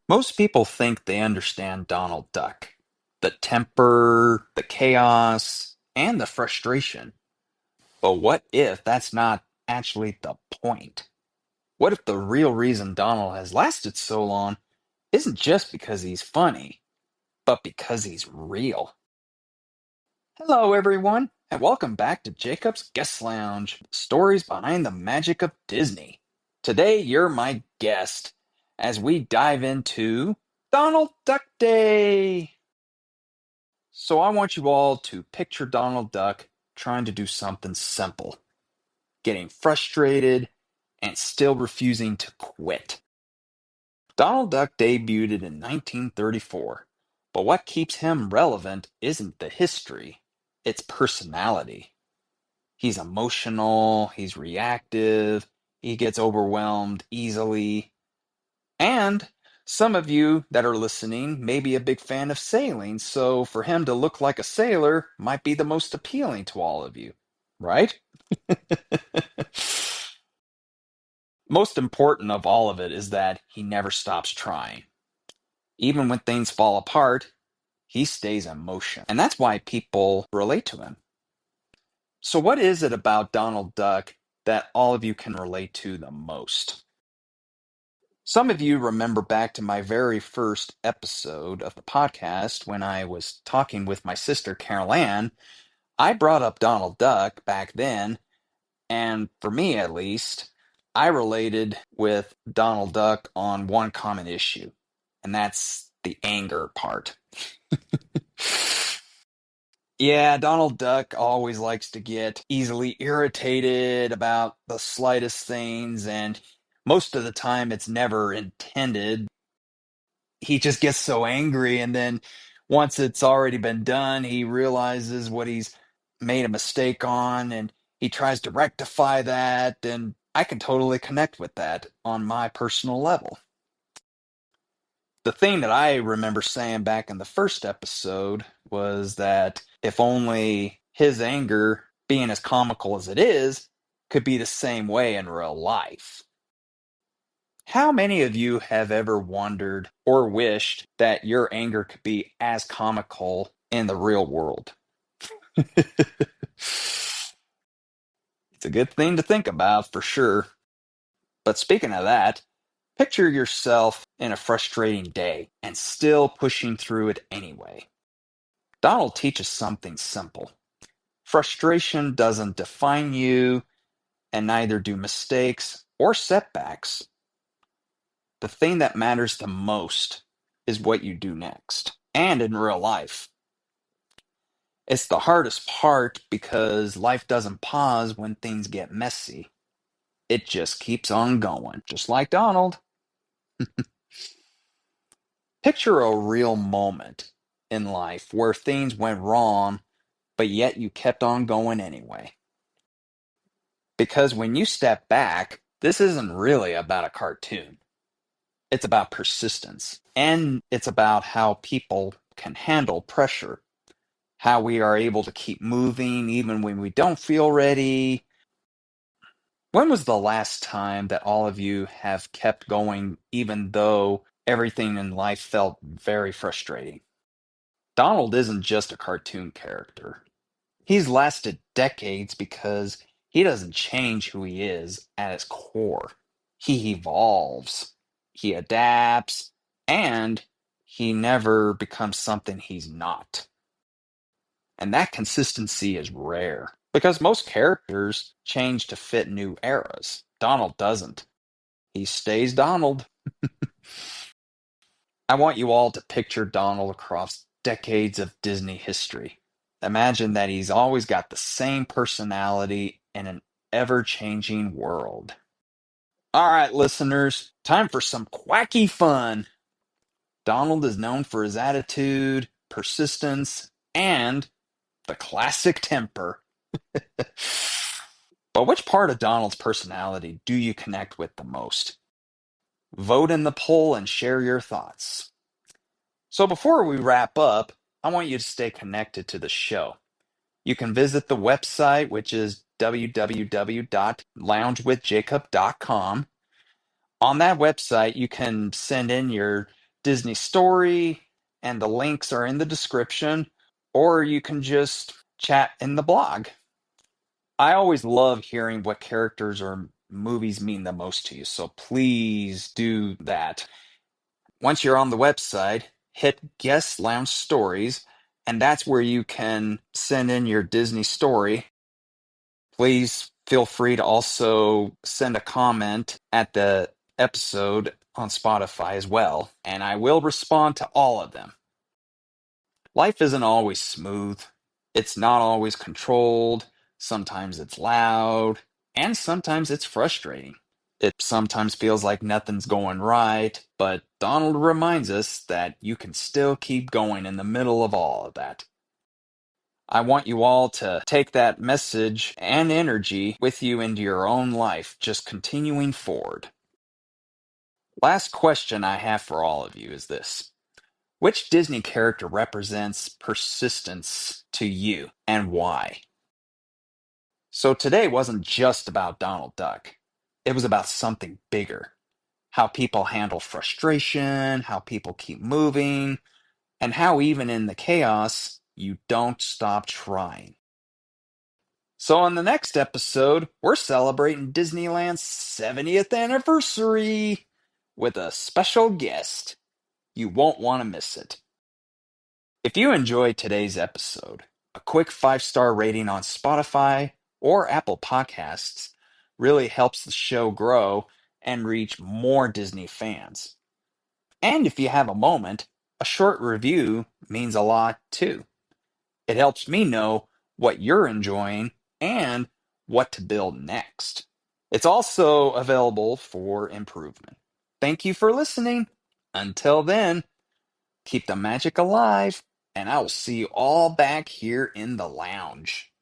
Most people think they understand Donald Duck. The temper, the chaos, and the frustration. But what if that's not actually the point? What if the real reason Donald has lasted so long isn't just because he's funny, but because he's real? Hello, everyone, and welcome back to Jacob's Guest Lounge, stories behind the magic of Disney. Today, you're my guest as we dive into Donald Duck Day. So, I want you all to picture Donald Duck trying to do something simple, getting frustrated, and still refusing to quit. Donald Duck debuted in 1934, but what keeps him relevant isn't the history, it's personality. He's emotional, he's reactive, he gets overwhelmed easily. And some of you that are listening may be a big fan of sailing, so for him to look like a sailor might be the most appealing to all of you, right? Most important of all of it is that he never stops trying. Even when things fall apart, he stays in motion. And that's why people relate to him. So, what is it about Donald Duck that all of you can relate to the most? Some of you remember back to my very first episode of the podcast when I was talking with my sister Carol Ann. I brought up Donald Duck back then, and for me at least, I related with Donald Duck on one common issue, and that's the anger part. Yeah, Donald Duck always likes to get easily irritated about the slightest things, and most of the time it's never intended. He just gets so angry, and then once it's already been done, he realizes what he's made a mistake on, and he tries to rectify that, and I can totally connect with that on my personal level. The thing that I remember saying back in the first episode was that if only his anger, being as comical as it is, could be the same way in real life. How many of you have ever wondered or wished that your anger could be as comical in the real world? It's a good thing to think about for sure. But speaking of that, picture yourself in a frustrating day and still pushing through it anyway. Donald teaches something simple. Frustration doesn't define you, and neither do mistakes or setbacks. The thing that matters the most is what you do next, and in real life. It's the hardest part because life doesn't pause when things get messy. It just keeps on going, just like Donald. Picture a real moment in life where things went wrong, but yet you kept on going anyway. Because when you step back, this isn't really about a cartoon. It's about persistence. And it's about how people can handle pressure, how we are able to keep moving even when we don't feel ready. When was the last time that all of you have kept going even though everything in life felt very frustrating? Donald isn't just a cartoon character. He's lasted decades because he doesn't change who he is at his core. He evolves, he adapts, and he never becomes something he's not. And that consistency is rare because most characters change to fit new eras. Donald doesn't. He stays Donald. I want you all to picture Donald across decades of Disney history. Imagine that he's always got the same personality in an ever changing world. All right, listeners, time for some quacky fun. Donald is known for his attitude, persistence, and the classic temper. But which part of Donald's personality do you connect with the most? Vote in the poll and share your thoughts. So before we wrap up, I want you to stay connected to the show. You can visit the website, which is www.loungewithjacob.com. On that website, you can send in your Disney Story, and the links are in the description, or you can just chat in the blog. I always love hearing what characters or movies mean the most to you, so please do that. Once you're on the website, hit Guest Lounge Stories, and that's where you can send in your Disney story. Please feel free to also send a comment at the episode on Spotify as well, and I will respond to all of them. Life isn't always smooth, it's not always controlled, sometimes it's loud, and sometimes it's frustrating. It sometimes feels like nothing's going right, but Donald reminds us that you can still keep going in the middle of all of that. I want you all to take that message and energy with you into your own life, just continuing forward. Last question I have for all of you is this. Which Disney character represents persistence to you and why? So today wasn't just about Donald Duck. It was about something bigger. How people handle frustration, how people keep moving, and how even in the chaos, you don't stop trying. So, on the next episode, we're celebrating Disneyland's 70th anniversary with a special guest. You won't want to miss it. If you enjoyed today's episode, a quick 5-star rating on Spotify or Apple Podcasts really helps the show grow and reach more Disney fans. And if you have a moment, a short review means a lot too. It helps me know what you're enjoying and what to build next. It's also available for improvement. Thank you for listening. Until then, keep the magic alive, and I will see you all back here in the lounge.